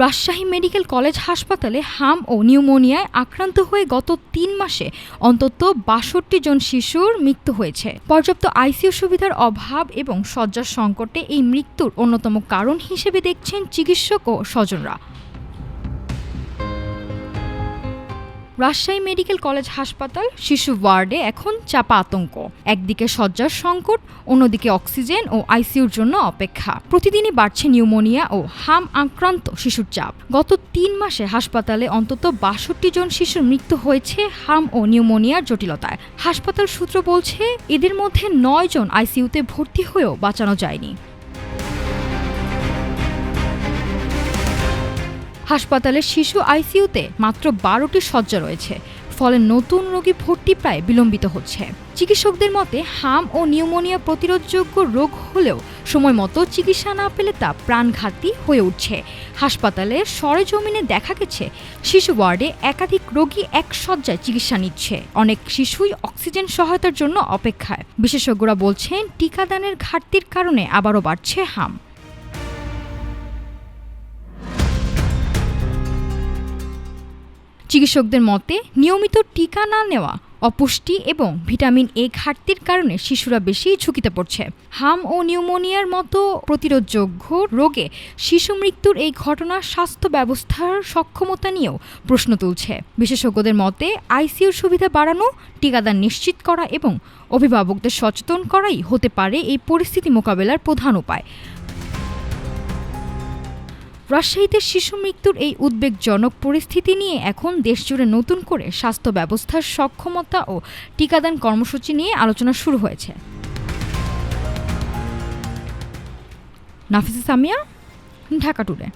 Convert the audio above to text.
Rajshahi medical college হাসপাতালে হাম ও নিউমোনিয়ায় আক্রান্ত হয়ে গত ৩ মাসে অন্তত ৬২ জন শিশুর মৃত্যু হয়েছে। পর্যাপ্ত আইসিইউ সুবিধার অভাব এবং শয্যার সংকটে এই মৃত্যুর অন্যতম কারণ হিসেবে দেখছেন চিকিৎসক ও স্বজনরা। রাজশাহী মেডিকেল কলেজ হাসপাতাল শিশু ওয়ার্ডে এখন চাপা আতঙ্ক। একদিকে শয্যার সংকট, অন্যদিকে অক্সিজেন ও আইসিইউর জন্য অপেক্ষা। প্রতিদিনই বাড়ছে নিউমোনিয়া ও হাম আক্রান্ত শিশুর চাপ। গত ৩ মাসে হাসপাতালে অন্তত ৬২ জন শিশুর মৃত্যু হয়েছে হাম ও নিউমোনিয়ার জটিলতায়। হাসপাতাল সূত্র বলছে, এদের মধ্যে ৯ জন আইসিইউতে ভর্তি হয়েও বাঁচানো যায়নি। হাসপাতালের শিশু আইসিইউতে মাত্র ১২টি শয্যা রয়েছে, ফলে নতুন রোগী ভর্তি প্রায় বিলম্বিত হচ্ছে। চিকিৎসকদের মতে, হাম ও নিউমোনিয়া প্রতিরোধযোগ্য রোগ হলেও সময়মতো চিকিৎসা না পেলে তা প্রাণঘাতী হয়ে উঠছে। হাসপাতালে সরেজমিনে দেখা গেছে, শিশু ওয়ার্ডে একাধিক রোগী এক শয্যায় চিকিৎসা নিচ্ছে। অনেক শিশুই অক্সিজেন সহায়তার জন্য অপেক্ষায়। বিশেষজ্ঞরা বলছেন, টিকাদানের ঘাটতির কারণে আবারও বাড়ছে হাম। চিকিৎসকদের মতে, নিয়মিত টিকা না নেওয়া, অপুষ্টি এবং ভিটামিন এ ঘাটতির কারণে শিশুরা বেশি ঝুঁকিতে পড়ছে। হাম ও নিউমোনিয়ার মতো প্রতিরোধযোগ্য রোগে শিশু মৃত্যুর এই ঘটনা স্বাস্থ্য ব্যবস্থার সক্ষমতা নিয়েও প্রশ্ন তুলছে। বিশেষজ্ঞদের মতে, আইসিইউর সুবিধা বাড়ানো, টিকাদান নিশ্চিত করা এবং অভিভাবকদের সচেতন করাই হতে পারে এই পরিস্থিতি মোকাবেলার প্রধান উপায়। রাজশাহীতে শিশু মৃত্যুর এই উদ্বেগজনক পরিস্থিতি নিয়ে এখন দেশজুড়ে নতুন করে স্বাস্থ্য ব্যবস্থার সক্ষমতা ও টিকাদান কর্মসূচি নিয়ে আলোচনা শুরু হয়েছে। নাফিসা সামিয়া, ঢাকা টুডে।